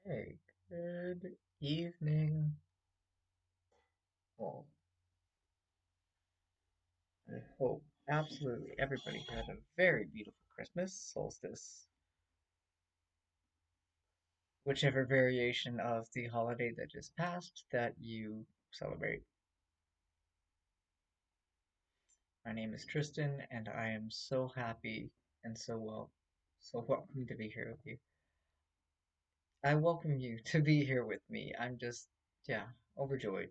Hey, good evening. Well, I hope absolutely everybody had a very beautiful Christmas, solstice, whichever variation of the holiday that just passed that you celebrate. My name is Tristan, and I am so happy and so welcome to be here with you. I welcome you to be here with me. I'm just, yeah, overjoyed.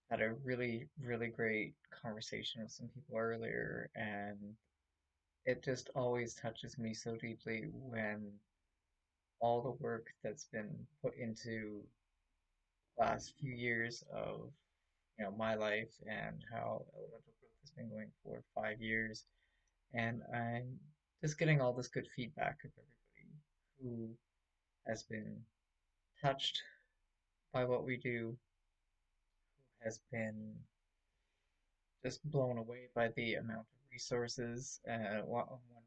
Had a really great conversation with some people earlier, and it just always touches me so deeply when all the work that's been put into last few years of my life and how elemental growth has been going for 5 years, and I'm just getting all this good feedback of everybody who has been touched by what we do, who has been just blown away by the amount of resources. One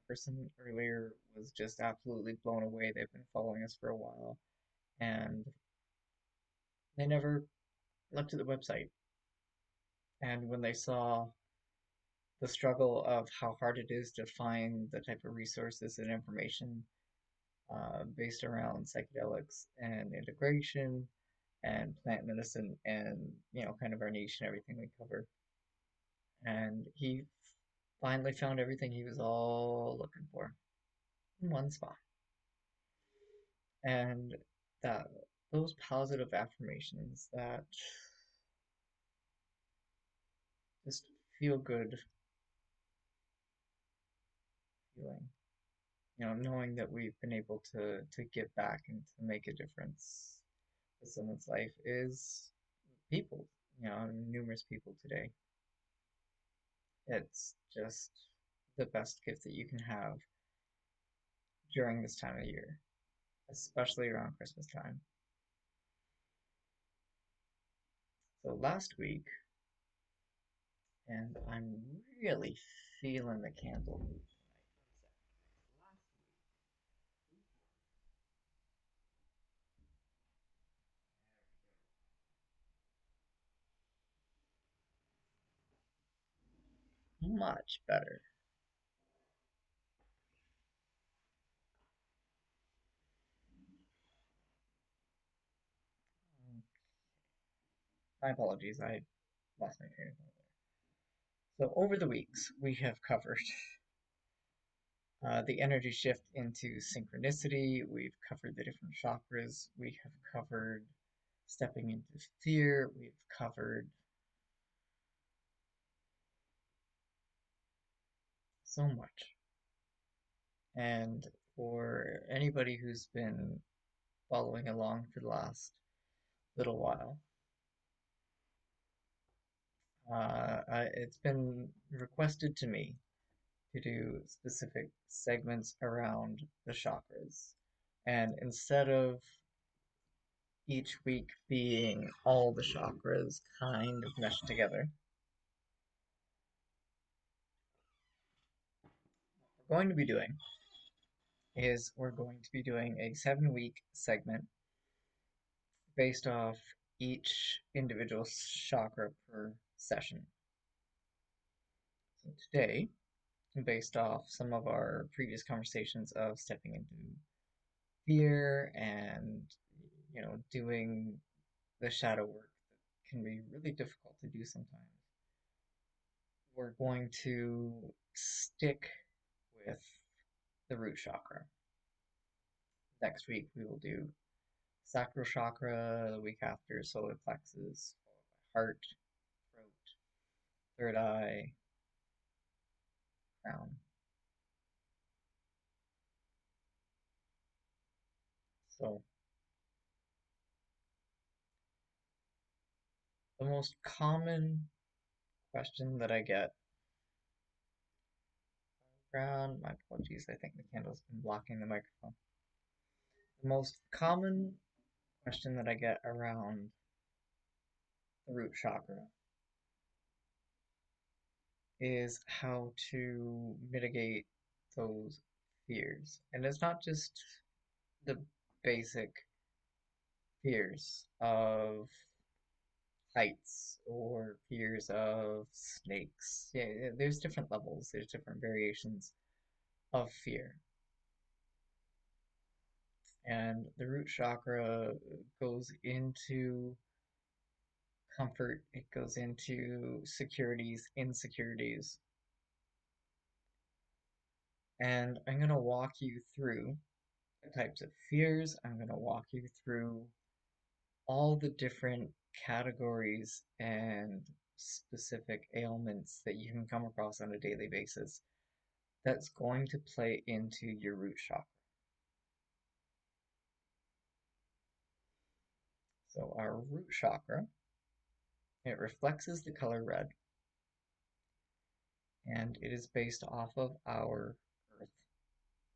person earlier was just absolutely blown away. They've been following us for a while, and they never looked at the website. And when they saw the struggle of how hard it is to find the type of resources and information based around psychedelics and integration and plant medicine and kind of our niche and everything we cover, and he finally found everything he was all looking for in one spot. And that those positive affirmations that just feel good feeling, knowing that we've been able to give back and to make a difference with someone's life is people, numerous people today. It's just the best gift that you can have during this time of year, especially around Christmas time. So last week, and I'm really feeling the candle move tonight. One second. Last week, much better. My apologies, I lost my train of thought there. So over the weeks, we have covered the energy shift into synchronicity. We've covered the different chakras. We have covered stepping into fear. We've covered so much. And for anybody who's been following along for the last little while, it's been requested to me to do specific segments around the chakras. And instead of each week being all the chakras kind of meshed together, what we're going to be doing is we're going to be doing a 7 week segment based off each individual chakra per session. So today, based off some of our previous conversations of stepping into fear and doing the shadow work that can be really difficult to do sometimes, we're going to stick with the root chakra. Next week we will do sacral chakra, the week after solar plexus, followed by heart, throat, third eye, crown. So the most common question that I get around, my apologies, I think the candle's been blocking the microphone. The most common question that I get around the root chakra is how to mitigate those fears. And it's not just the basic fears of heights or fears of snakes. Yeah, there's different levels, there's different variations of fear. And the root chakra goes into comfort, it goes into securities, insecurities. And I'm going to walk you through the types of fears. I'm going to walk you through all the different categories and specific ailments that you can come across on a daily basis that's going to play into your root chakra. So our root chakra, it reflects the color red, and it is based off of our earth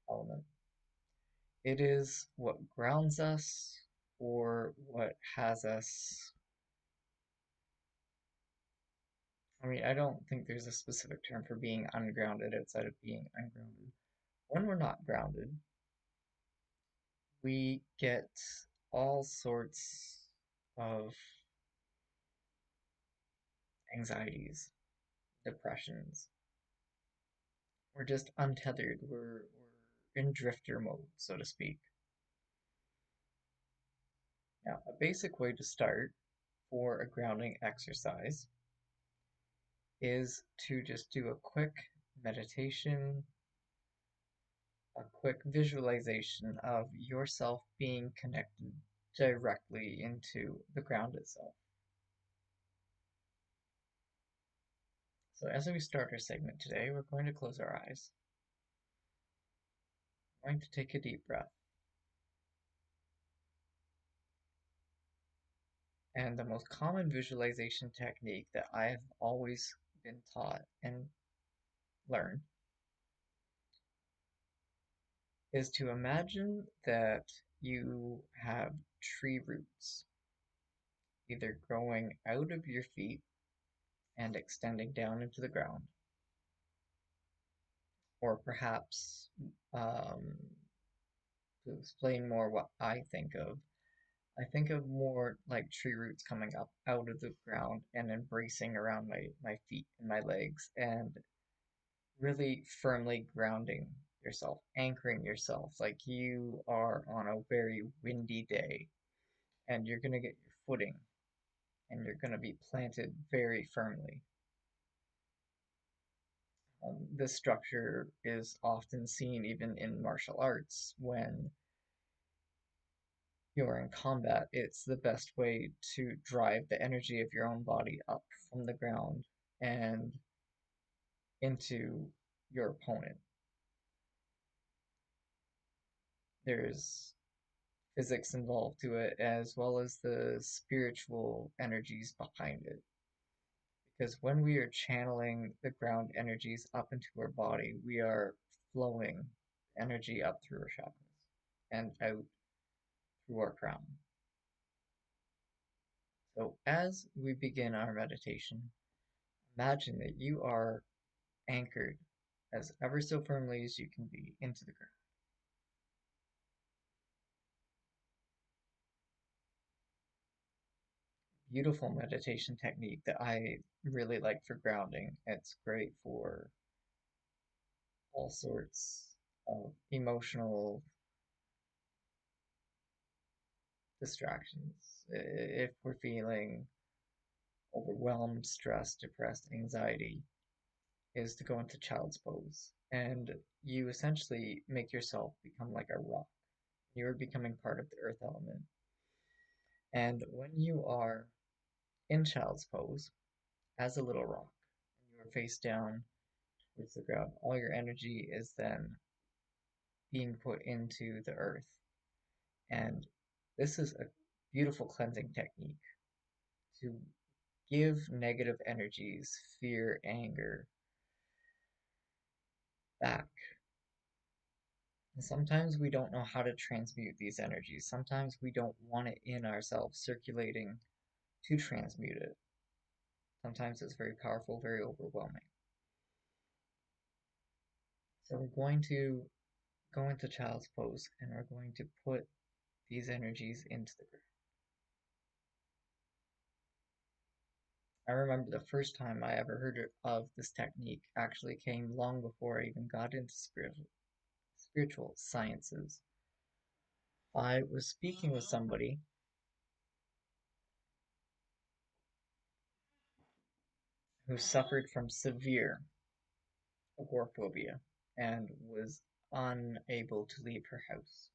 element. It is what grounds us or what has us. I mean, I don't think there's a specific term for being ungrounded outside of being ungrounded. When we're not grounded, we get all sorts of anxieties, depressions. We're just untethered. We're in drifter mode, so to speak. Now, a basic way to start for a grounding exercise is to just do a quick meditation, a quick visualization of yourself being connected directly into the ground itself. So as we start our segment today, we're going to close our eyes. We're going to take a deep breath. And the most common visualization technique that I have always been taught and learned is to imagine that you have tree roots either growing out of your feet and extending down into the ground, or perhaps to explain more what I think of more like tree roots coming up out of the ground and embracing around my feet and my legs and really firmly grounding yourself, anchoring yourself like you are on a very windy day and you're going to get your footing and you're going to be planted very firmly. This structure is often seen even in martial arts when you're in combat. It's the best way to drive the energy of your own body up from the ground and into your opponent. There's physics involved to it as well as the spiritual energies behind it. Because when we are channeling the ground energies up into our body, we are flowing energy up through our chakras and out through our crown. So as we begin our meditation, imagine that you are anchored as ever so firmly as you can be into the ground. Beautiful meditation technique that I really like for grounding. It's great for all sorts of emotional distractions. If we're feeling overwhelmed, stressed, depressed, anxiety, is to go into child's pose. And you essentially make yourself become like a rock. You're becoming part of the earth element. And when you are in child's pose, as a little rock, and you are face down towards the ground, all your energy is then being put into the earth. And this is a beautiful cleansing technique to give negative energies, fear, anger, back. And sometimes we don't know how to transmute these energies. Sometimes we don't want it in ourselves circulating to transmute it. Sometimes it's very powerful, very overwhelming. So we're going to go into child's pose and we're going to put these energies into the ground. I remember the first time I ever heard of this technique actually came long before I even got into spiritual sciences. I was speaking with somebody who suffered from severe agoraphobia and was unable to leave her house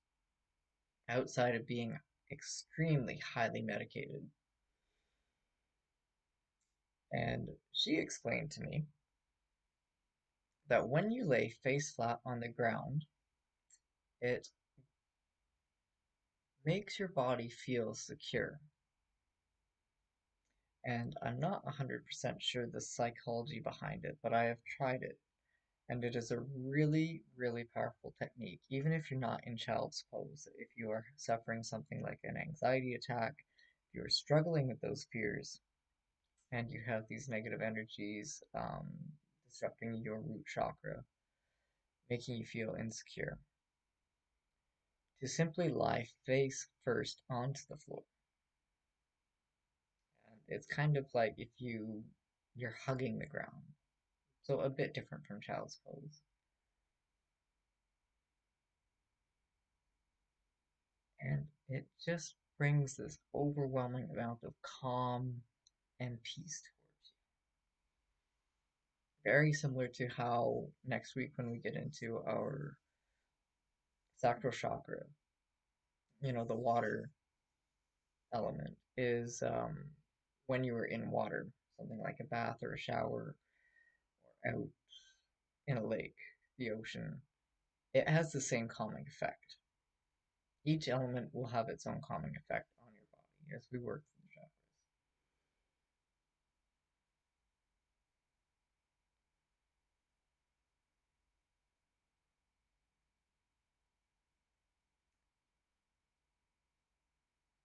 outside of being extremely highly medicated. And she explained to me that when you lay face flat on the ground, it makes your body feel secure. And I'm not 100% sure the psychology behind it, but I have tried it. And it is a really, really powerful technique, even if you're not in child's pose. If you are suffering something like an anxiety attack, if you're struggling with those fears, and you have these negative energies disrupting your root chakra, making you feel insecure, to simply lie face first onto the floor. And it's kind of like if you're hugging the ground, so a bit different from child's pose. And it just brings this overwhelming amount of calm and peace towards you. Very similar to how next week when we get into our sacral chakra, the water element is when you were in water, something like a bath or a shower or out in a lake, the ocean, it has the same calming effect. Each element will have its own calming effect on your body as we work through the chakras.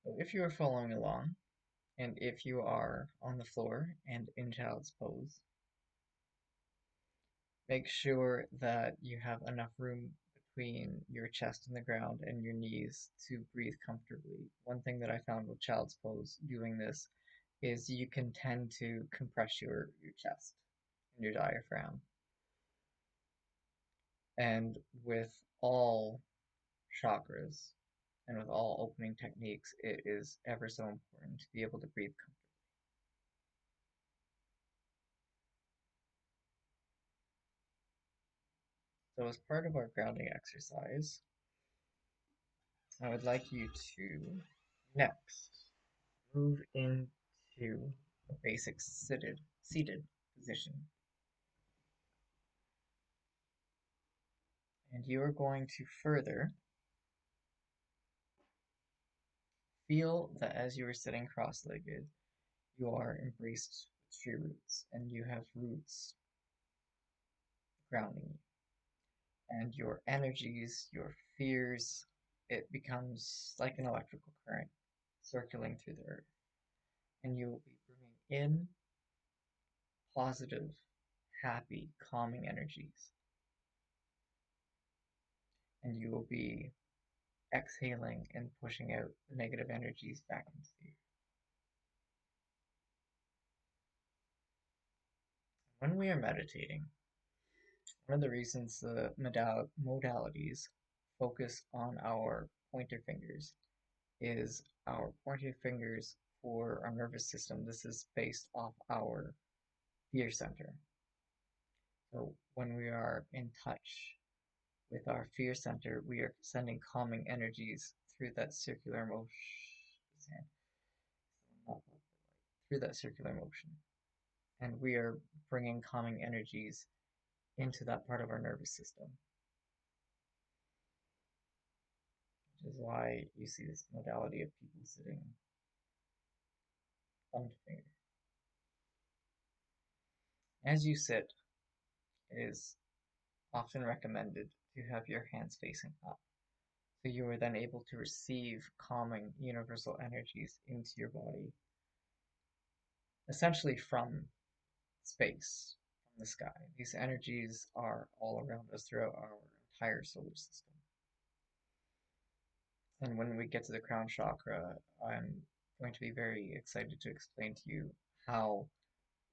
So if you are following along, and if you are on the floor and in child's pose, make sure that you have enough room between your chest and the ground and your knees to breathe comfortably. One thing that I found with child's pose doing this is you can tend to compress your chest and your diaphragm. And with all chakras and with all opening techniques, it is ever so important to be able to breathe comfortably. So as part of our grounding exercise, I would like you to next move into a basic seated position. And you are going to further feel that as you are sitting cross-legged, you are embraced with tree roots and you have roots grounding you. And your energies, your fears, it becomes like an electrical current circling through the earth. And you will be bringing in positive, happy, calming energies. And you will be exhaling and pushing out the negative energies back into you. When we are meditating, one of the reasons the modalities focus on our pointer fingers is our pointer fingers for our nervous system. This is based off our fear center. So when we are in touch with our fear center, we are sending calming energies through that circular motion, through that circular motion. And we are bringing calming energies into that part of our nervous system, which is why you see this modality of people sitting thumb to finger. As you sit, it is often recommended to have your hands facing up, so you are then able to receive calming universal energies into your body, essentially from space, from the sky. These energies are all around us throughout our entire solar system. And when we get to the crown chakra, I'm going to be very excited to explain to you how,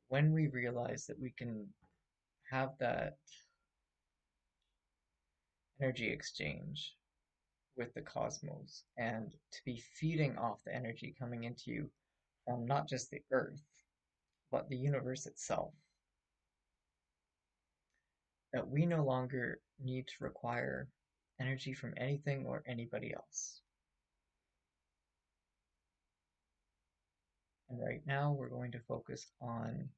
when we realize that we can have that energy exchange with the cosmos and to be feeding off the energy coming into you from not just the earth, but the universe itself, that we no longer need to require energy from anything or anybody else. And right now, we're going to focus on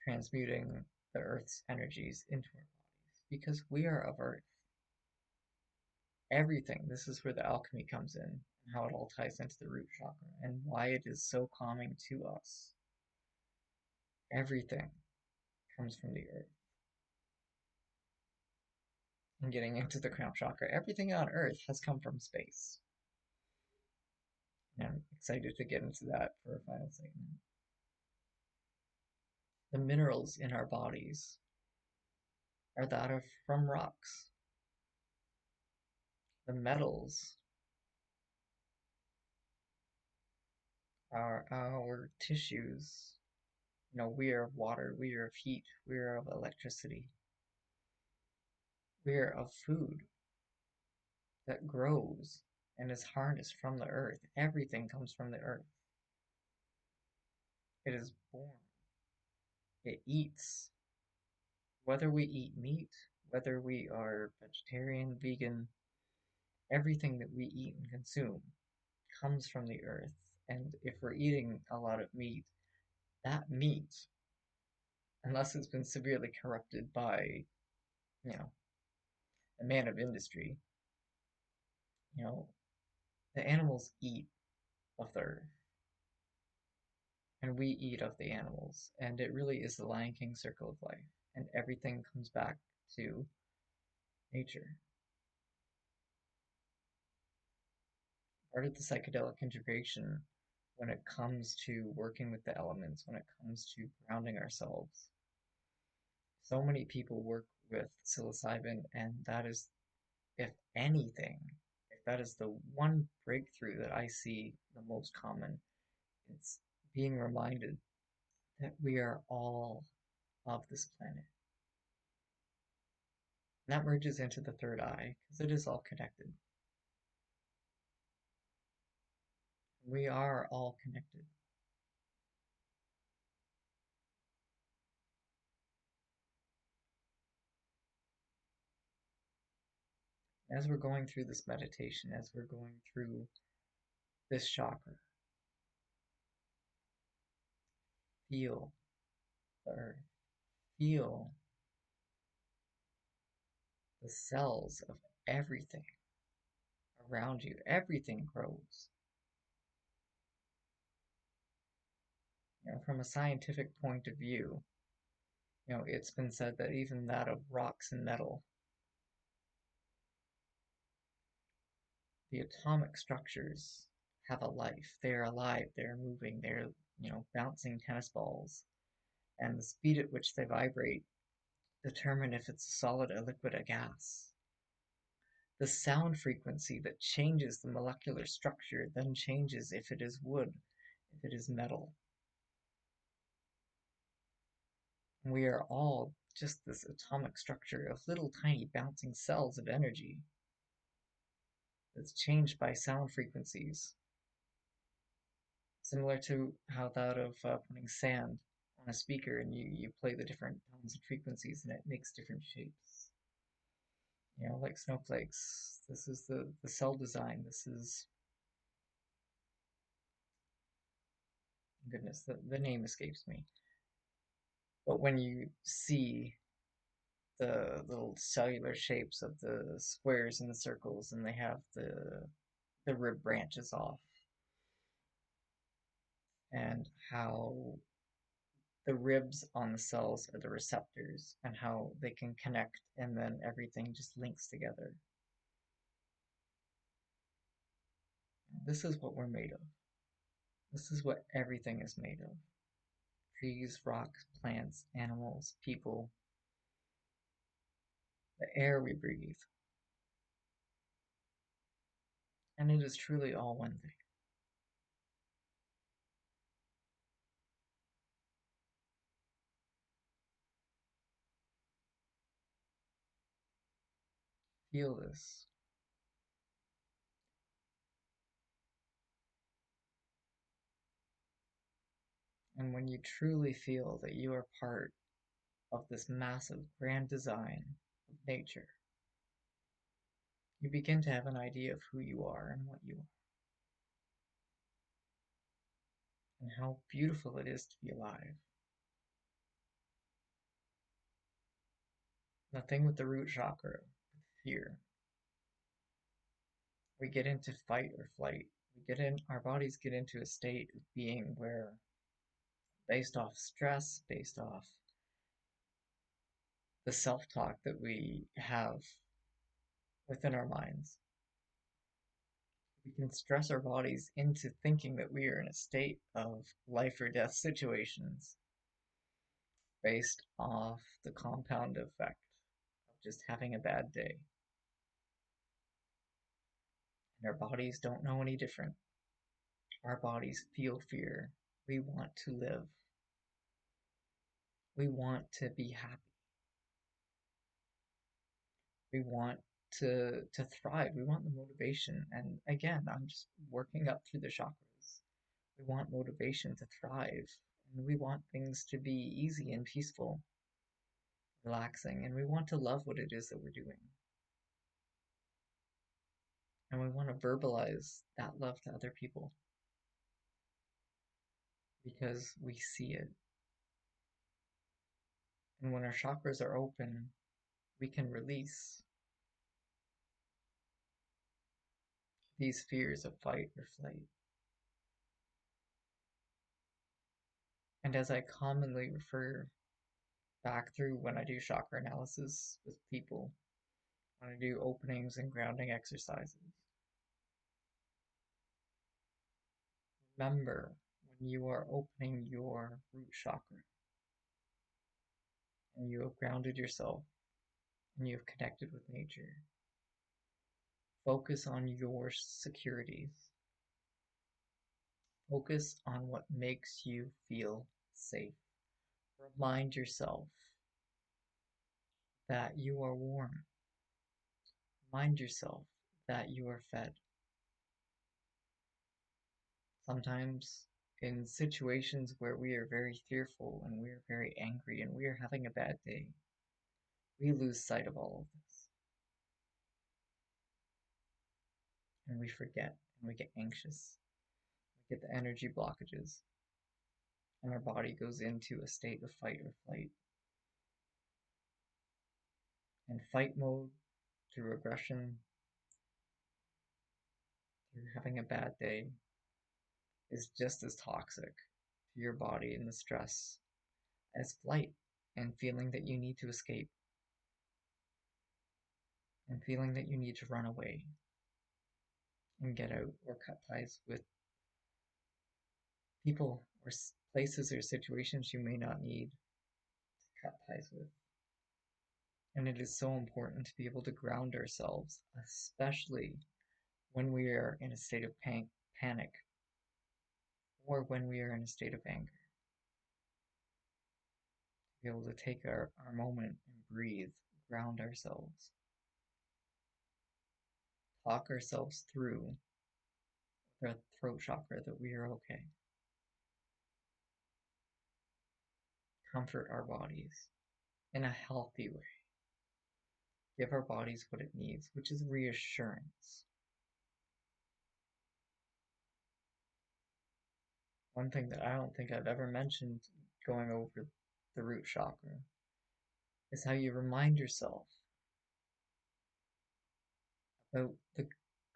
transmuting the Earth's energies into our bodies because we are of Earth. Everything, this is where the alchemy comes in, and how it all ties into the root chakra, and why it is so calming to us. Everything comes from the Earth. And getting into the crown chakra, everything on Earth has come from space. And I'm excited to get into that for a final segment. The minerals in our bodies are that of from rocks. The metals are our tissues. You know, we are of water, we are of heat, we are of electricity, we are of food that grows and is harnessed from the earth. Everything comes from the earth. It is born. It eats. Whether we eat meat, whether we are vegetarian, vegan, everything that we eat and consume comes from the earth. And if we're eating a lot of meat, that meat, unless it's been severely corrupted by, you know, a man of industry, you know, the animals eat of the earth and we eat of the animals. And it really is the Lion King circle of life. And everything comes back to nature. Part of the psychedelic integration when it comes to working with the elements, when it comes to grounding ourselves. So many people work with psilocybin, and that is, if anything, if that is the one breakthrough that I see the most common, it's being reminded that we are all of this planet. And that merges into the third eye, because it is all connected. We are all connected. As we're going through this meditation, as we're going through this chakra, feel the earth, feel the cells of everything around you. Everything grows. You know, from a scientific point of view, you know, it's been said that even that of rocks and metal, the atomic structures have a life. They're alive, they're moving, they're, you know, bouncing tennis balls. And the speed at which they vibrate determine if it's a solid, a liquid, a gas. The sound frequency that changes the molecular structure then changes if it is wood, if it is metal. We are all just this atomic structure of little tiny bouncing cells of energy that's changed by sound frequencies. Similar to how that of putting sand on a speaker and you play the different tones and frequencies and it makes different shapes. You know, like snowflakes. This is the cell design. This is, goodness, the name escapes me. But when you see the little cellular shapes of the squares and the circles and they have the rib branches off and how the ribs on the cells are the receptors and how they can connect and then everything just links together. This is what we're made of. This is what everything is made of. Trees, rocks, plants, animals, people, the air we breathe. And it is truly all one thing. Feel this. And when you truly feel that you are part of this massive grand design of nature, you begin to have an idea of who you are and what you are, and how beautiful it is to be alive. The thing with the root chakra, fear, we get into fight or flight. Our bodies get into a state of being where, based off stress, based off the self-talk that we have within our minds, we can stress our bodies into thinking that we are in a state of life or death situations based off the compound effect of just having a bad day. And our bodies don't know any different. Our bodies feel fear. We want to live. We want to be happy. We want to thrive. We want the motivation. And again, I'm just working up through the chakras. We want motivation to thrive. And we want things to be easy and peaceful, relaxing, and we want to love what it is that we're doing. And we want to verbalize that love to other people because we see it. And when our chakras are open, we can release these fears of fight or flight. And as I commonly refer back through when I do chakra analysis with people, when I do openings and grounding exercises, remember when you are opening your root chakra and you have grounded yourself and you have connected with nature, focus on your securities. Focus on what makes you feel safe. Remind yourself that you are warm. Remind yourself that you are fed. Sometimes in situations where we are very fearful and we are very angry and we are having a bad day, we lose sight of all of this. And we forget and we get anxious. We get the energy blockages and our body goes into a state of fight or flight. And fight mode, through aggression, through having a bad day, is just as toxic to your body and the stress as flight and feeling that you need to escape and feeling that you need to run away and get out or cut ties with people or places or situations you may not need to cut ties with. And it is so important to be able to ground ourselves, especially when we are in a state of panic or when we are in a state of anger. To be able to take our moment and breathe, ground ourselves, talk ourselves through with our throat chakra that we are okay. Comfort our bodies in a healthy way. Give our bodies what it needs, which is reassurance. One thing that I don't think I've ever mentioned going over the root chakra is how you remind yourself about the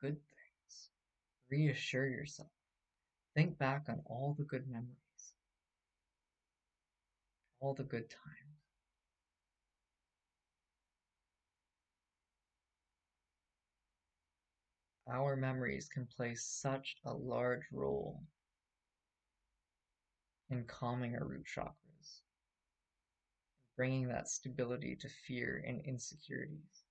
good things. Reassure yourself. Think back on all the good memories, all the good times. Our memories can play such a large role in calming our root chakras, bringing that stability to fear and insecurities.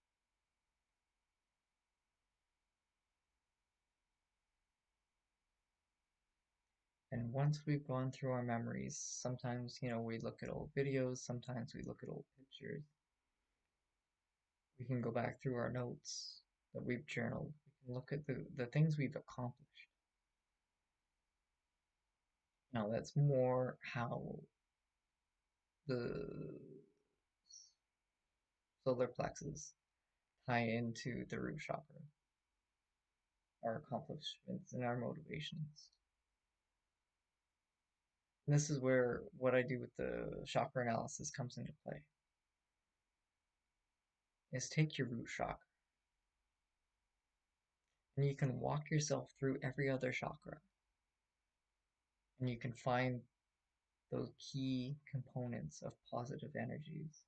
And once we've gone through our memories, sometimes, we look at old videos, sometimes we look at old pictures. We can go back through our notes that we've journaled. We can look at the things we've accomplished. Now, that's more how the solar plexus tie into the root chakra, our accomplishments and our motivations. And this is where what I do with the chakra analysis comes into play. Is take your root chakra and you can walk yourself through every other chakra and you can find those key components of positive energies.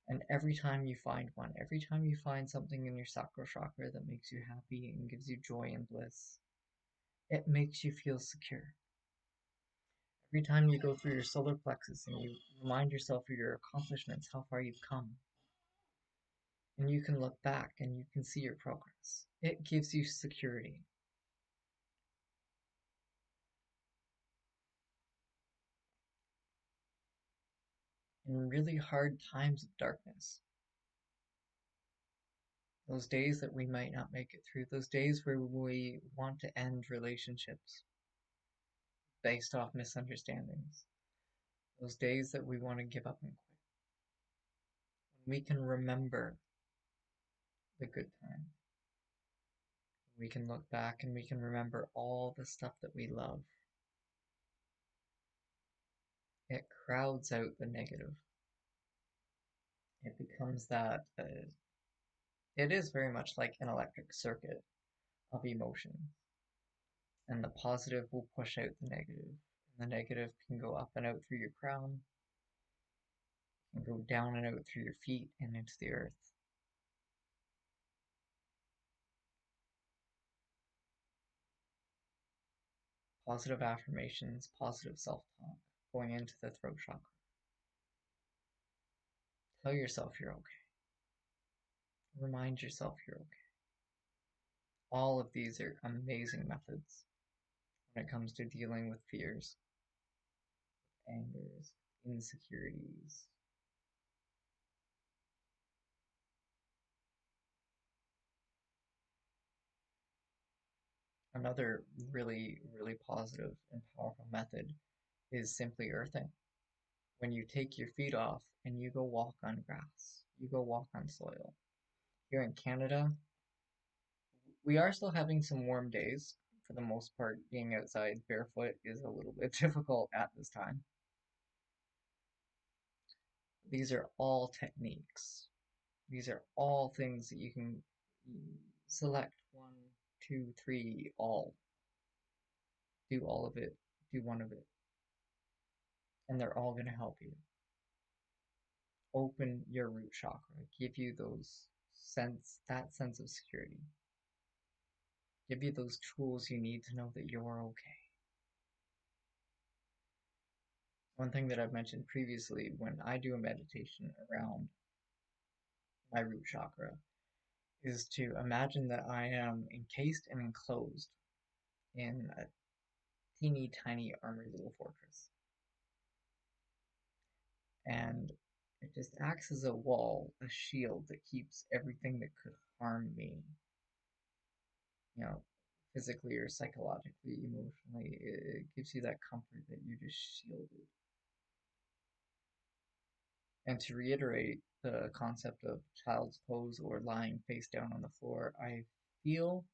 And every time you find one, every time you find something in your sacral chakra that makes you happy and gives you joy and bliss, it makes you feel secure. Every time you go through your solar plexus and you remind yourself of your accomplishments, how far you've come, and you can look back and you can see your progress, it gives you security. In really hard times of darkness, those days that we might not make it through, those days where we want to end relationships based off misunderstandings, those days that we want to give up and quit, when we can remember the good times, we can look back and we can remember all the stuff that we love. It crowds out the negative. It becomes that, it is very much like an electric circuit of emotion. And the positive will push out the negative. And the negative can go up and out through your crown, can go down and out through your feet and into the earth. Positive affirmations, positive self-talk, going into the throat chakra. Tell yourself you're okay. Remind yourself you're okay. All of these are amazing methods when it comes to dealing with fears, angers, insecurities. Another really, really positive and powerful method is simply earthing. When you take your feet off and you go walk on grass, you go walk on soil. Here in Canada, we are still having some warm days. For the most part, being outside barefoot is a little bit difficult at this time. These are all techniques. These are all things that you can select one, two, three, all. Do all of it, do one of it. And they're all going to help you. Open your root chakra, give you that sense of security. Give you those tools you need to know that you're okay. One thing that I've mentioned previously, when I do a meditation around my root chakra, is to imagine that I am encased and enclosed in a teeny tiny armored little fortress. And it just acts as a wall, a shield that keeps everything that could harm me, physically or psychologically, emotionally. It gives you that comfort that you're just shielded. And to reiterate the concept of child's pose or lying face down on the floor, I feel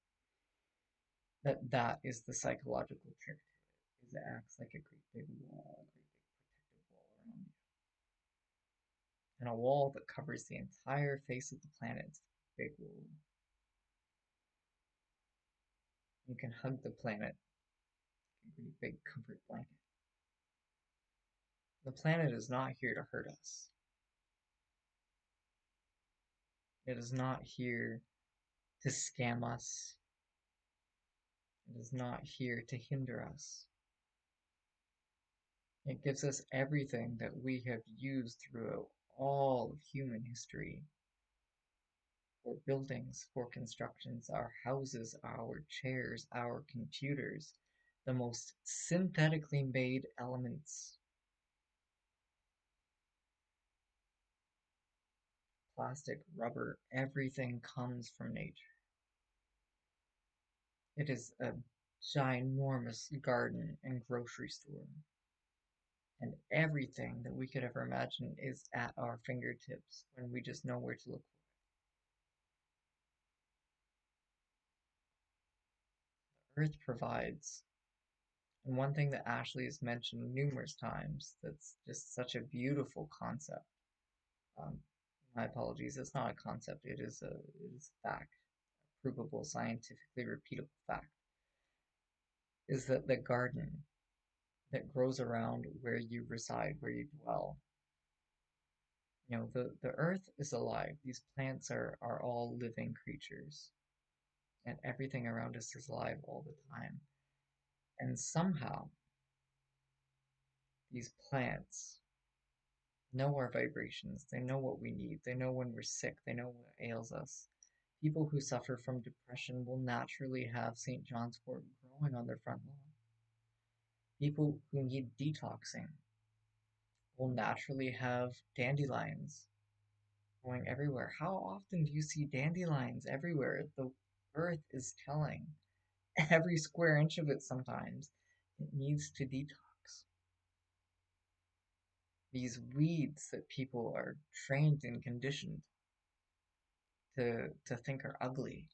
that is the psychological trick to it, is it acts like a great big wall, a great big protective wall around you. And a wall that covers the entire face of the planet, big wall. You can hug the planet, a great big comfort blanket. The planet is not here to hurt us. It is not here to scam us. It is not here to hinder us. It gives us everything that we have used throughout all of human history. For buildings, for constructions, our houses, our chairs, our computers, the most synthetically made elements, plastic, rubber, everything comes from nature. It is a ginormous garden and grocery store, and everything that we could ever imagine is at our fingertips when we just know where to look for it. Earth provides. And one thing that Ashley has mentioned numerous times that's just such a beautiful concept. Um, my apologies, it's not a concept, it is a fact, provable, scientifically repeatable fact, is that the garden that grows around where you reside, where you dwell, the earth is alive. These plants are all living creatures, and everything around us is alive all the time. And somehow, these plants know our vibrations. They know what we need. They know when we're sick. They know what ails us. People who suffer from depression will naturally have St. John's wort growing on their front lawn. People who need detoxing will naturally have dandelions growing everywhere. How often do you see dandelions everywhere? The earth is telling every square inch of it sometimes it needs to detox. These weeds that people are trained and conditioned to think are ugly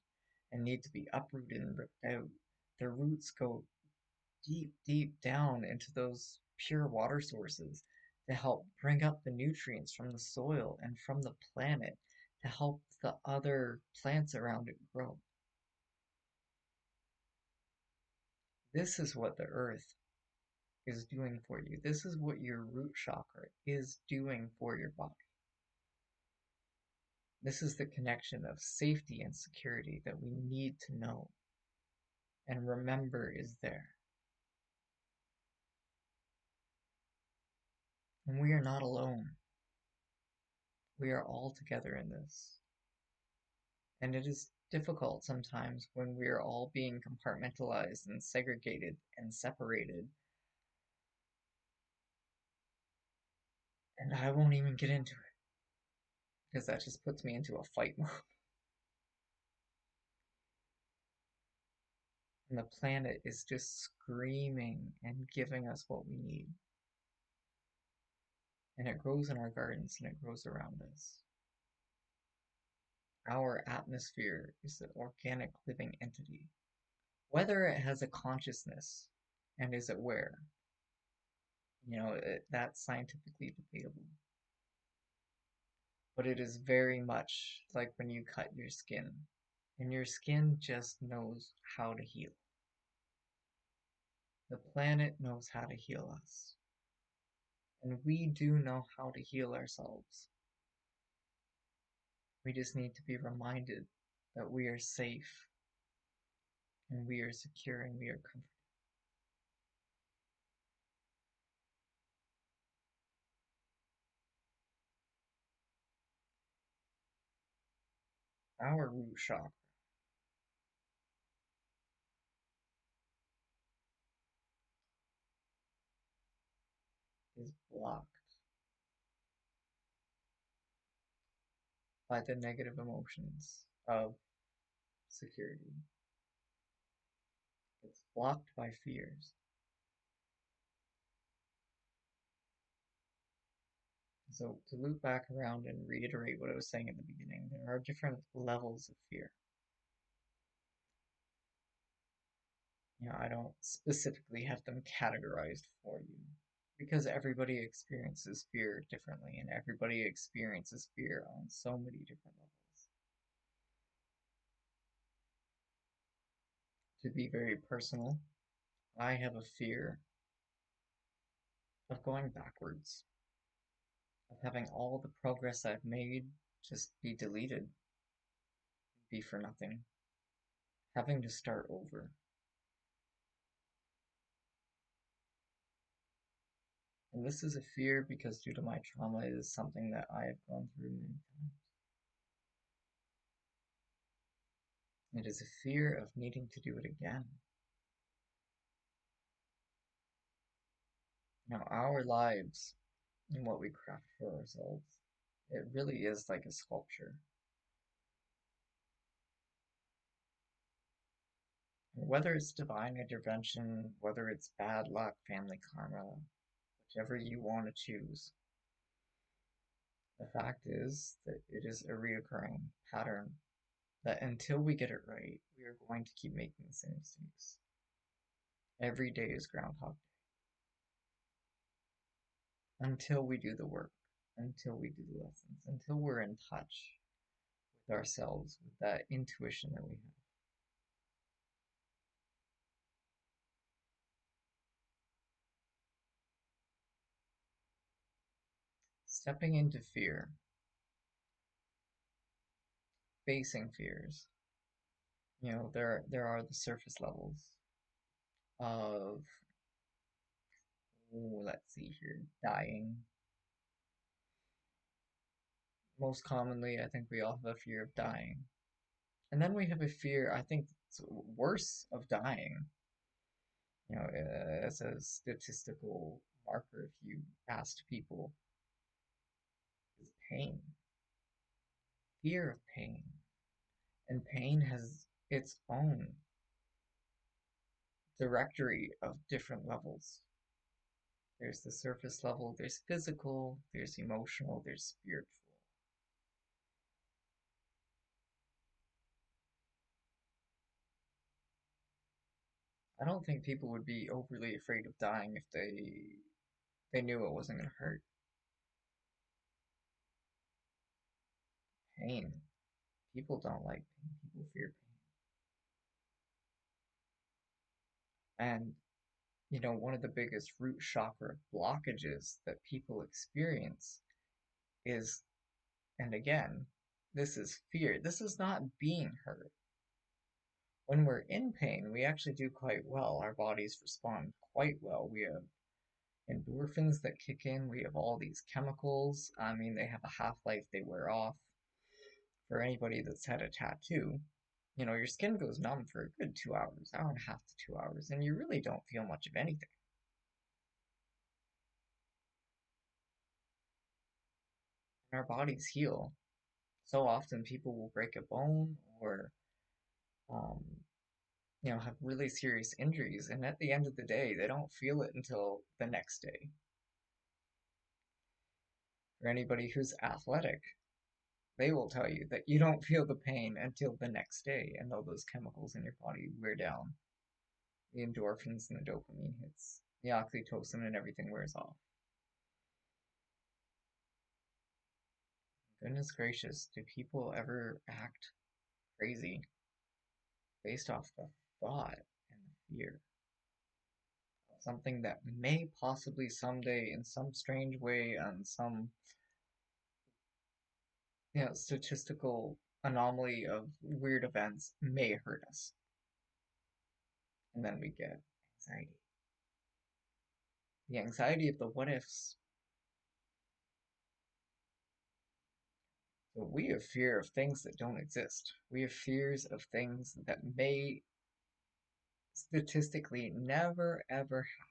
and need to be uprooted and ripped out. Their roots go deep, deep down into those pure water sources to help bring up the nutrients from the soil and from the planet to help the other plants around it grow. This is what the earth is doing for you. This is what your root chakra is doing for your body. This is the connection of safety and security that we need to know and remember is there. And we are not alone. We are all together in this. And it is difficult sometimes when we are all being compartmentalized and segregated and separated. And I won't even get into it because that just puts me into a fight mode. And the planet is just screaming and giving us what we need. And it grows in our gardens and it grows around us. Our atmosphere is an organic living entity. Whether it has a consciousness and is aware, that's scientifically debatable. But it is very much like when you cut your skin, and your skin just knows how to heal. The planet knows how to heal us, and we do know how to heal ourselves. We just need to be reminded that we are safe, and we are secure, and we are comfortable. Our root chakra is blocked by the negative emotions of security. It's blocked by fears. So, to loop back around and reiterate what I was saying at the beginning, there are different levels of fear. I don't specifically have them categorized for you because everybody experiences fear differently and everybody experiences fear on so many different levels. To be very personal, I have a fear of going backwards, of having all the progress I've made just be deleted, be for nothing, having to start over. And this is a fear because due to my trauma, it is something that I have gone through many times. It is a fear of needing to do it again. Our lives and what we craft for ourselves, it really is like a sculpture. Whether it's divine intervention, whether it's bad luck, family karma, whichever you want to choose, the fact is that it is a reoccurring pattern that until we get it right, we are going to keep making the same mistakes. Every day is Groundhog Day. Until we do the work, until we do the lessons, until we're in touch with ourselves, with that intuition that we have. Stepping into fear, facing fears. There are the surface levels of, let's see here, dying. Most commonly, I think we all have a fear of dying. And then we have a fear, I think it's worse, of dying. As a statistical marker, if you asked people, is pain, fear of pain. And pain has its own directory of different levels. There's the surface level, there's physical, there's emotional, there's spiritual. I don't think people would be overly afraid of dying if they knew it wasn't going to hurt. Pain. People don't like pain. People fear pain. And one of the biggest root chakra blockages that people experience is, and again, this is fear. This is not being hurt. When we're in pain, we actually do quite well. Our bodies respond quite well. We have endorphins that kick in. We have all these chemicals. I mean, they have a half-life, they wear off. For anybody that's had a tattoo, your skin goes numb for a good 2 hours, hour and a half to 2 hours, and you really don't feel much of anything. And our bodies heal. So often people will break a bone or, um, have really serious injuries, and at the end of the day, they don't feel it until the next day. For anybody who's athletic, they will tell you that you don't feel the pain until the next day, and all those chemicals in your body wear down. The endorphins and the dopamine hits, the oxytocin and everything wears off. Goodness gracious, do people ever act crazy based off the thought and the fear of something that may possibly someday, in some strange way, on some statistical anomaly of weird events, may hurt us? And then we get anxiety. The anxiety of the what ifs. So we have fear of things that don't exist. We have fears of things that may statistically never ever happen.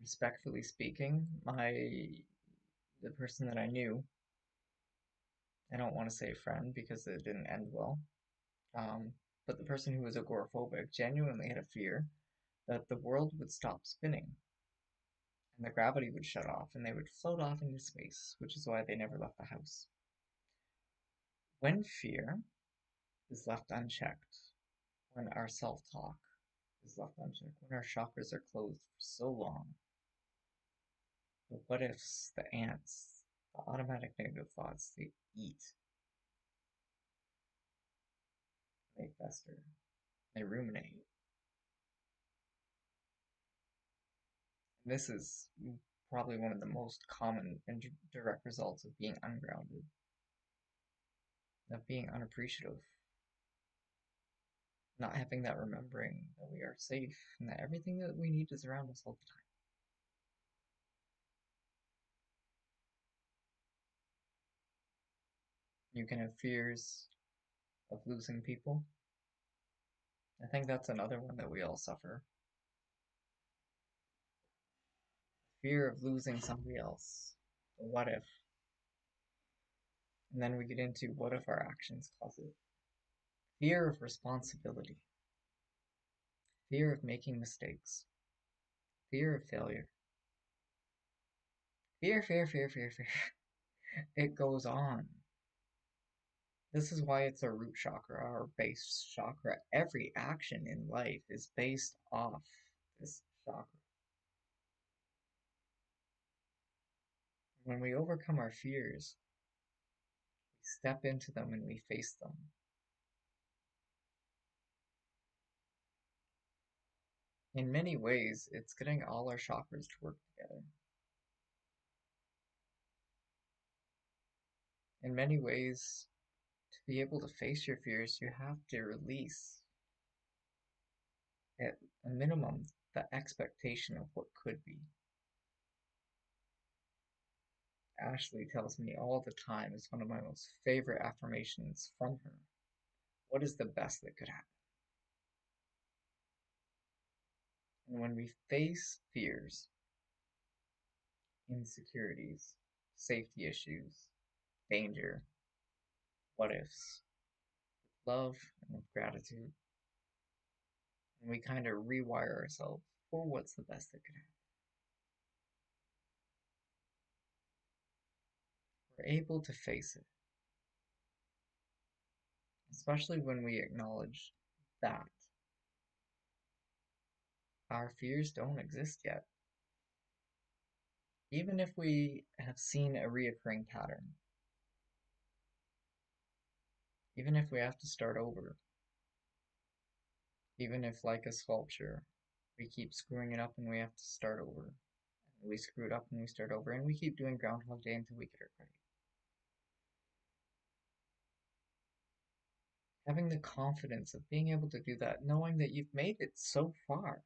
Respectfully speaking, the person that I knew, I don't want to say friend because it didn't end well, um, but the person who was agoraphobic genuinely had a fear that the world would stop spinning and the gravity would shut off and they would float off into space, which is why they never left the house. When fear is left unchecked, when our self talk is left unchecked, when our chakras are closed for so long, the what ifs, the ants, the automatic negative thoughts, they eat, they fester, they ruminate. And this is probably one of the most common and direct results of being ungrounded, of being unappreciative, not having that remembering that we are safe and that everything that we need is around us all the time. You can have fears of losing people. I think that's another one that we all suffer. Fear of losing somebody else. What if? And then we get into what if our actions cause it. Fear of responsibility. Fear of making mistakes. Fear of failure. Fear, fear, fear, fear, fear. It goes on. This is why it's our root chakra, our base chakra. Every action in life is based off this chakra. When we overcome our fears, we step into them and we face them. In many ways, it's getting all our chakras to work together. In many ways, to be able to face your fears, you have to release, at a minimum, the expectation of what could be. Ashley tells me all the time, it's one of my most favorite affirmations from her. What is the best that could happen? And when we face fears, insecurities, safety issues, danger, what ifs, love, and with gratitude, and we kind of rewire ourselves for what's the best that could happen, we're able to face it, especially when we acknowledge that our fears don't exist yet. Even if we have seen a reoccurring pattern, even if we have to start over, even if, like a sculpture, we keep screwing it up and we have to start over, we screw it up and we start over, and we keep doing Groundhog Day until we get it right. Having the confidence of being able to do that, knowing that you've made it so far,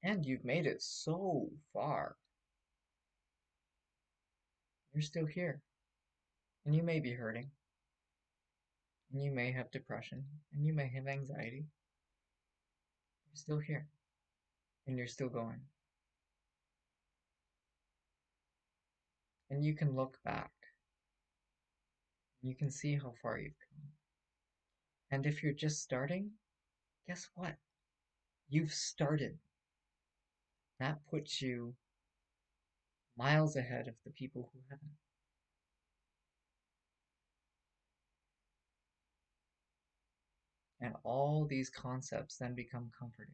and you've made it so far, you're still here. And you may be hurting, and you may have depression, and you may have anxiety. You're still here, and you're still going. And you can look back, and you can see how far you've come. And if you're just starting, guess what? You've started. That puts you miles ahead of the people who haven't. And all these concepts then become comforting.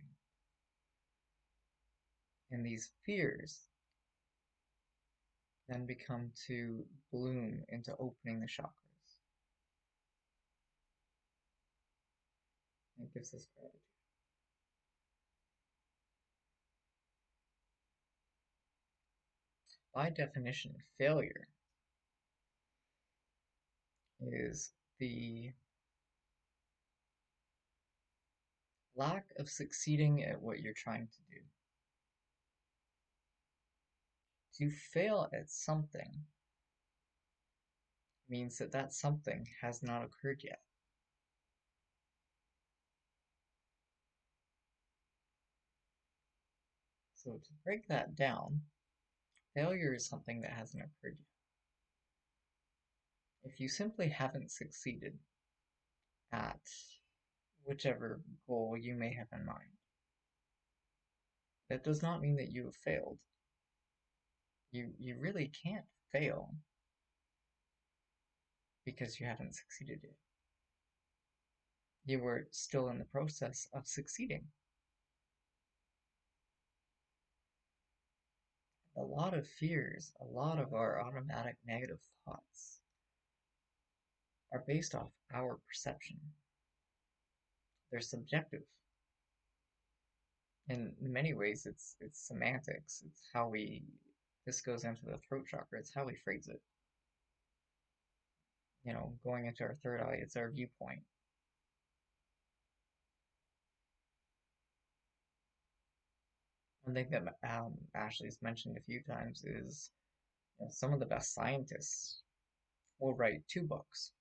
And these fears then become to bloom into opening the chakras. It gives us gratitude. By definition, failure is the lack of succeeding at what you're trying to do. To fail at something means that that something has not occurred yet. So to break that down, failure is something that hasn't occurred yet. If you simply haven't succeeded at whichever goal you may have in mind, that does not mean that you have failed. You really can't fail because you haven't succeeded yet. You were still in the process of succeeding. A lot of fears, a lot of our automatic negative thoughts are based off our perception. They're subjective. In many ways, it's semantics. It's how we, this goes into the throat chakra, it's how we phrase it. Going into our third eye, it's our viewpoint. One thing that Ashley's mentioned a few times is some of the best scientists will write 2 books.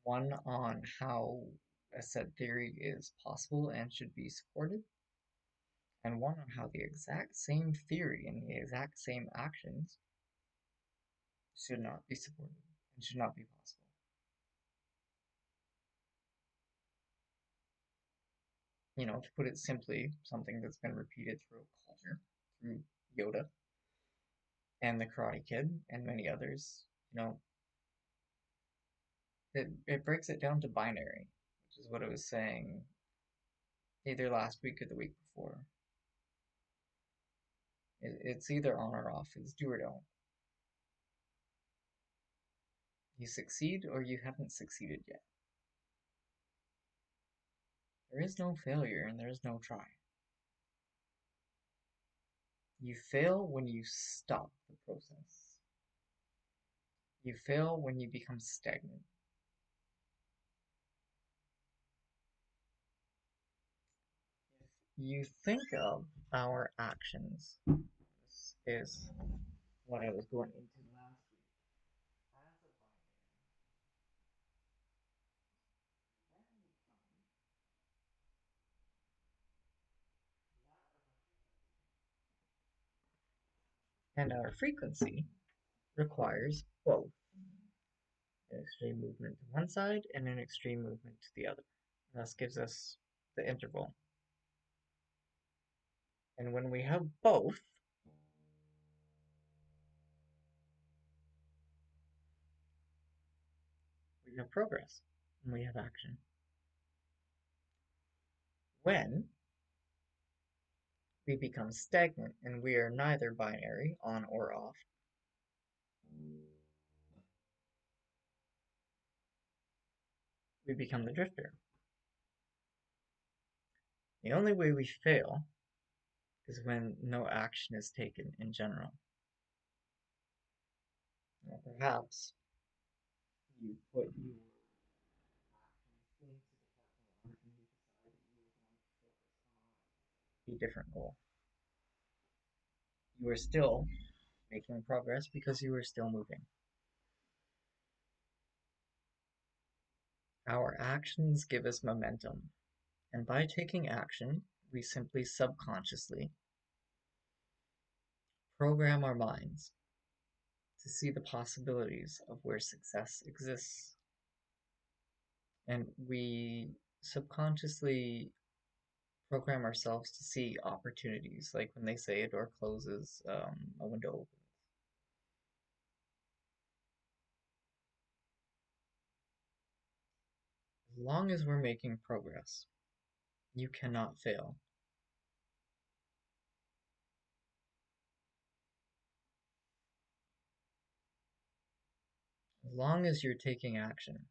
One on how a said theory is possible and should be supported, and one on how the exact same theory and the exact same actions should not be supported and should not be possible. To put it simply, something that's been repeated through culture, through Yoda and the Karate Kid and many others, it breaks it down to binary, which is what I was saying either last week or the week before. It's either on or off, it's do or don't. You succeed or you haven't succeeded yet. There is no failure and there is no try. You fail when you stop the process. You fail when you become stagnant. If you think of our actions, this is what I was going into last week, as a binary, then become that of a frequency. And our frequency requires both an extreme movement to one side and an extreme movement to the other. Thus gives us the interval. And when we have both, we have progress and we have action. When we become stagnant and we are neither binary, on or off, we become the drifter. The only way we fail is when no action is taken in general. Now, perhaps you put your actions into the capital R and you decide that you are going to focus on a different goal. You are still making progress because you are still moving. Our actions give us momentum, and by taking action, we simply subconsciously program our minds to see the possibilities of where success exists. And we subconsciously program ourselves to see opportunities, like when they say a door closes, a window opens. As long as we're making progress, you cannot fail. As long as you're taking action,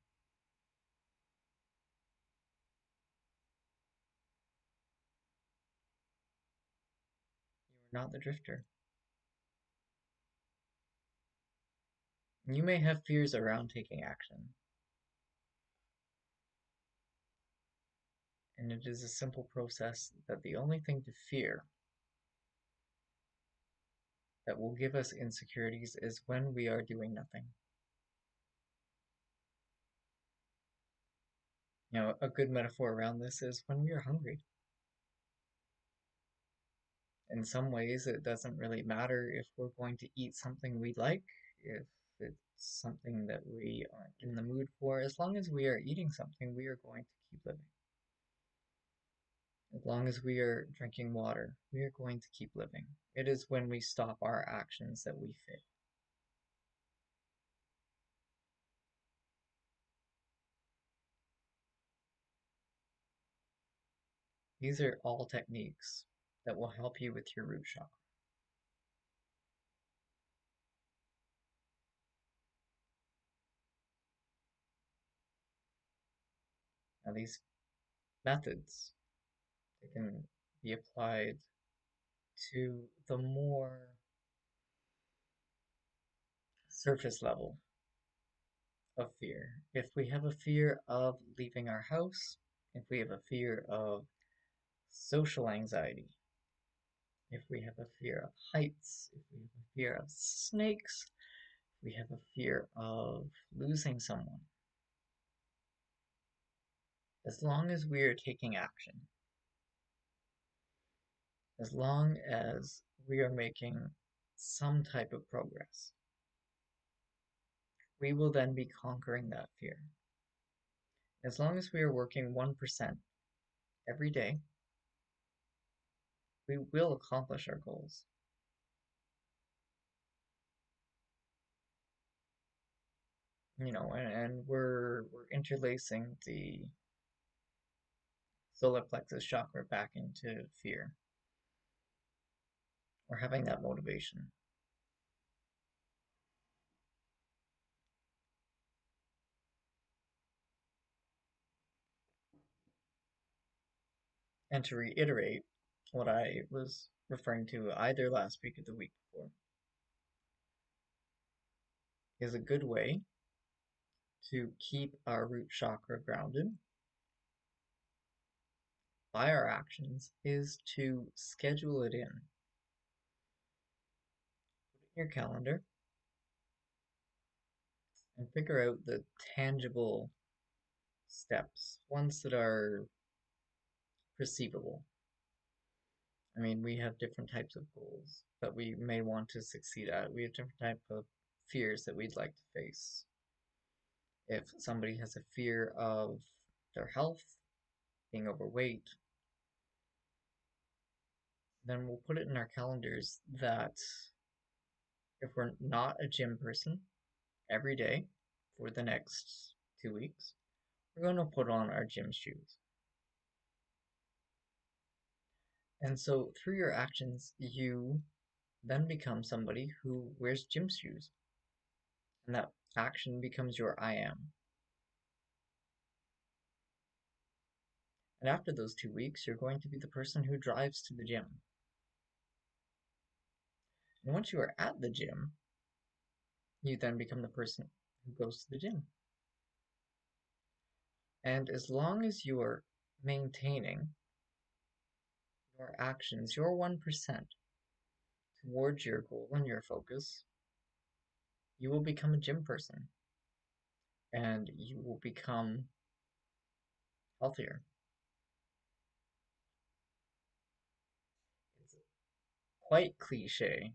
you are not the drifter. You may have fears around taking action, and it is a simple process that the only thing to fear that will give us insecurities is when we are doing nothing. A good metaphor around this is when we are hungry. In some ways, it doesn't really matter if we're going to eat something we like, if it's something that we aren't in the mood for. As long as we are eating something, we are going to keep living. As long as we are drinking water, we are going to keep living. It is when we stop our actions that we fail. These are all techniques that will help you with your root chakra. Now, these methods, they can be applied to the more surface level of fear. If we have a fear of leaving our house, if we have a fear of social anxiety, if we have a fear of heights, if we have a fear of snakes, if we have a fear of losing someone, As long as we are taking action, as long as we are making some type of progress, we will then be conquering that fear. As long as we are working 1% every day, we will accomplish our goals. And we're interlacing the solar plexus chakra back into fear. We're having that motivation. And to reiterate what I was referring to either last week or the week before, is a good way to keep our root chakra grounded by our actions is to schedule it in. Put it in your calendar and figure out the tangible steps, ones that are perceivable. I mean, we have different types of goals that we may want to succeed at. We have different type of fears that we'd like to face. If somebody has a fear of their health, being overweight, then we'll put it in our calendars that if we're not a gym person every day for the next 2 weeks, we're going to put on our gym shoes. And so through your actions, you then become somebody who wears gym shoes. And that action becomes your I am. And after those 2 weeks, you're going to be the person who drives to the gym. And once you are at the gym, you then become the person who goes to the gym. And as long as you are maintaining your actions, your 1% towards your goal and your focus, you will become a gym person. And you will become healthier. It's quite cliche,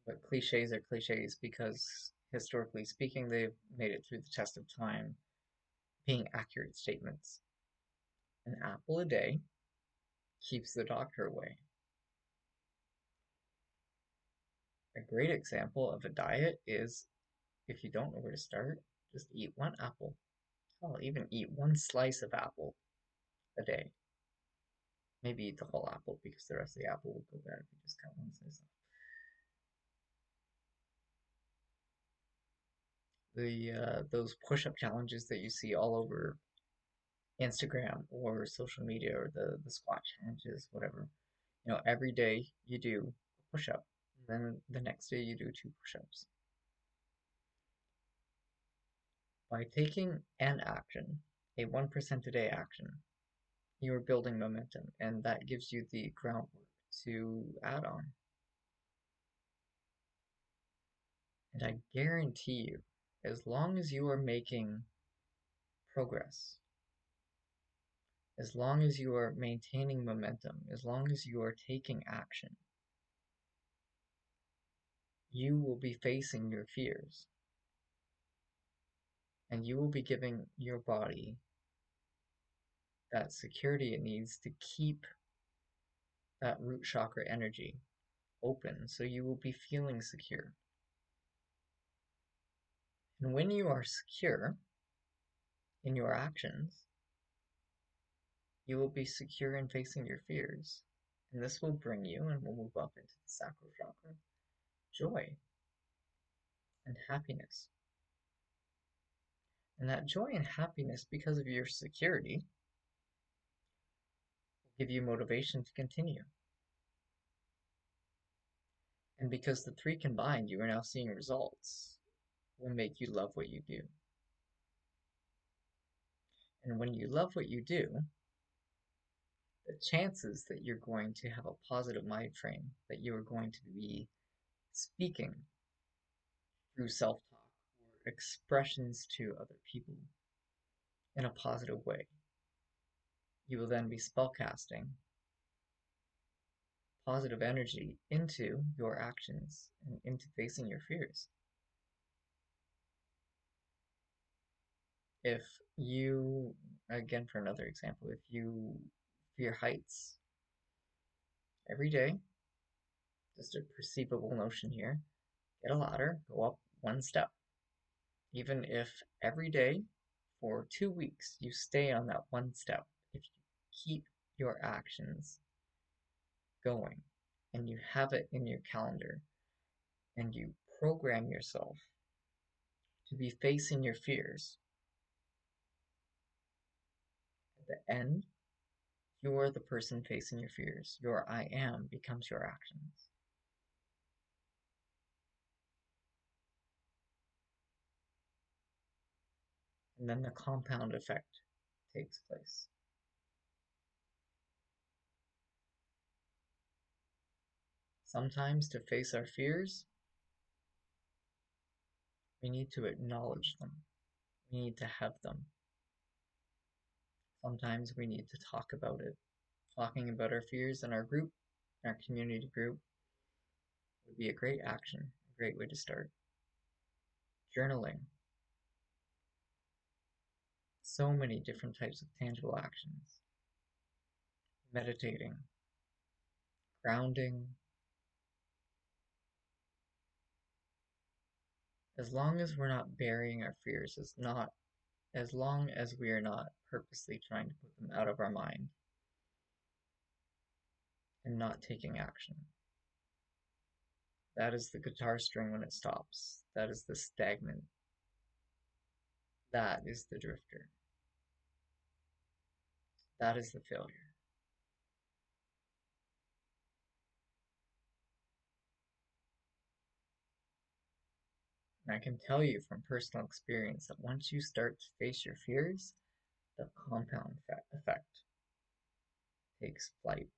but cliches are cliches because historically speaking, they've made it through the test of time being accurate statements. An apple a day keeps the doctor away. A great example of a diet is if you don't know where to start, just eat one apple. Hell, even eat one slice of apple a day. Maybe eat the whole apple because the rest of the apple will go bad if you just cut one slice off. Those push-up challenges that you see all over Instagram or social media, or the squat challenges, whatever. Every day you do a push-up, then the next day you do 2 push-ups. By taking an action, a 1% a day action, you are building momentum, and that gives you the groundwork to add on. And I guarantee you, as long as you are making progress, as long as you are maintaining momentum, as long as you are taking action, you will be facing your fears. And you will be giving your body that security it needs to keep that root chakra energy open, so you will be feeling secure. And when you are secure in your actions, you will be secure in facing your fears. And this will bring you, and we'll move up into the sacral chakra, joy and happiness. And that joy and happiness, because of your security, will give you motivation to continue. And because the three combined, you are now seeing results, will make you love what you do. And when you love what you do, the chances that you're going to have a positive mind frame, that you are going to be speaking through self-talk or expressions to other people in a positive way. You will then be spellcasting positive energy into your actions and into facing your fears. If you, again, for another example, if you fear heights every day, just a perceivable notion here, get a ladder, go up one step. Even if every day for 2 weeks you stay on that one step, if you keep your actions going and you have it in your calendar and you program yourself to be facing your fears, at the end, you're the person facing your fears. Your I am becomes your actions. And then the compound effect takes place. Sometimes to face our fears, we need to acknowledge them. We need to have them. Sometimes we need to talk about it. Talking about our fears in our group, our community group, would be a great action, a great way to start. Journaling. So many different types of tangible actions. Meditating. Grounding. As long as we're not burying our fears, as long as we are not purposely trying to put them out of our mind and not taking action. That is the guitar string when it stops. That is the stagnant. That is the drifter. That is the failure. And I can tell you from personal experience that once you start to face your fears, the compound effect takes flight.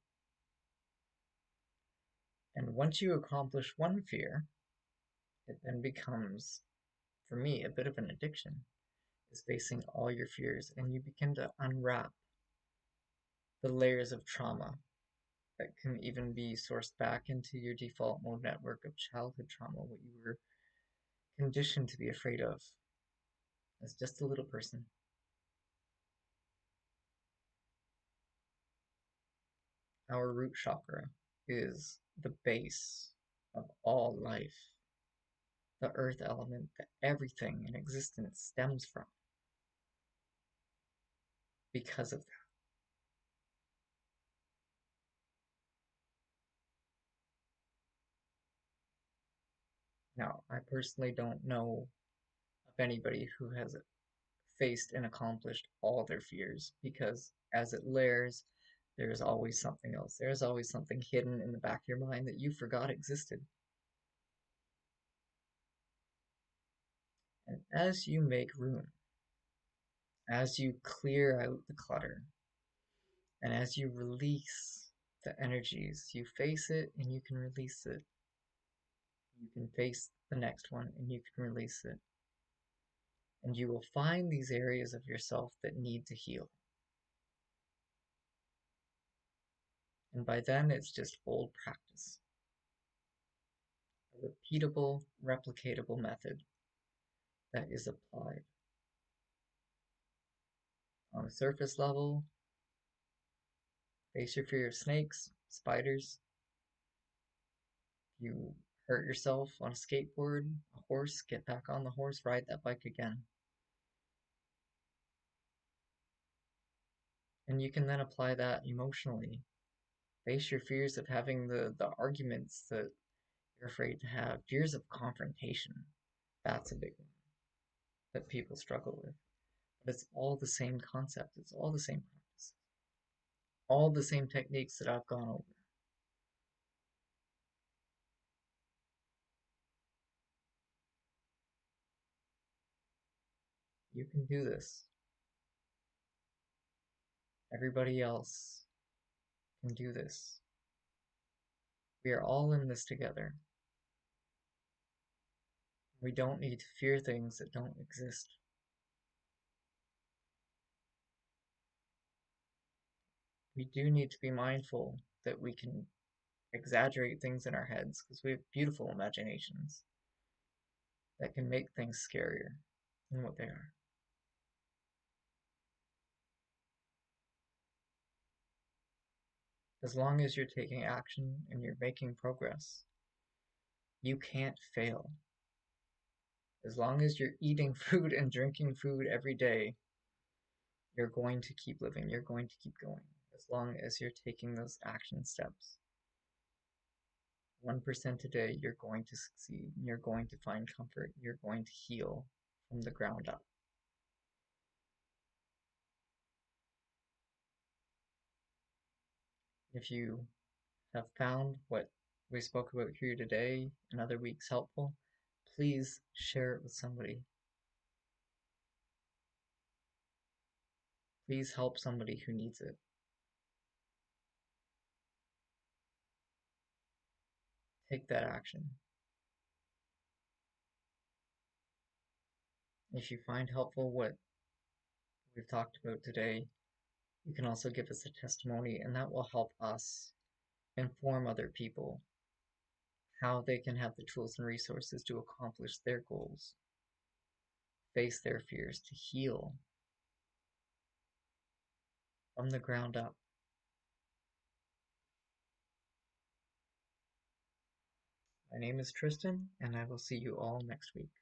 And once you accomplish one fear, it then becomes, for me, a bit of an addiction, is facing all your fears, and you begin to unwrap the layers of trauma that can even be sourced back into your default mode network of childhood trauma, what you were conditioned to be afraid of as just a little person. Our root chakra is the base of all life, the earth element that everything in existence stems from because of that. Now, I personally don't know of anybody who has faced and accomplished all their fears because as it layers, there's always something else. There's always something hidden in the back of your mind that you forgot existed. And as you make room, as you clear out the clutter, and as you release the energies, you face it and you can release it. You can face the next one and you can release it. And you will find these areas of yourself that need to heal. And by then, it's just old practice. A repeatable, replicatable method that is applied. On a surface level, face your fear of snakes, spiders. You hurt yourself on a skateboard, a horse, get back on the horse, ride that bike again. And you can then apply that emotionally. Face your fears of having the arguments that you're afraid to have. Fears of confrontation. That's a big one that people struggle with. But it's all the same concept. It's all the same practice. All the same techniques that I've gone over. You can do this. Everybody else can do this. We are all in this together. We don't need to fear things that don't exist. we do need to be mindful that we can exaggerate things in our heads because we have beautiful imaginations that can make things scarier than what they are. As long as you're taking action and you're making progress, you can't fail. As long as you're eating food and drinking food every day, you're going to keep living, you're going to keep going. As long as you're taking those action steps, 1% a day, you're going to succeed. You're going to find comfort. You're going to heal from the ground up. If you have found what we spoke about here today and other weeks helpful, please share it with somebody. Please help somebody who needs it. Take that action. If you find helpful what we've talked about today, you can also give us a testimony, and that will help us inform other people how they can have the tools and resources to accomplish their goals, face their fears, to heal from the ground up. My name is Tristan, and I will see you all next week.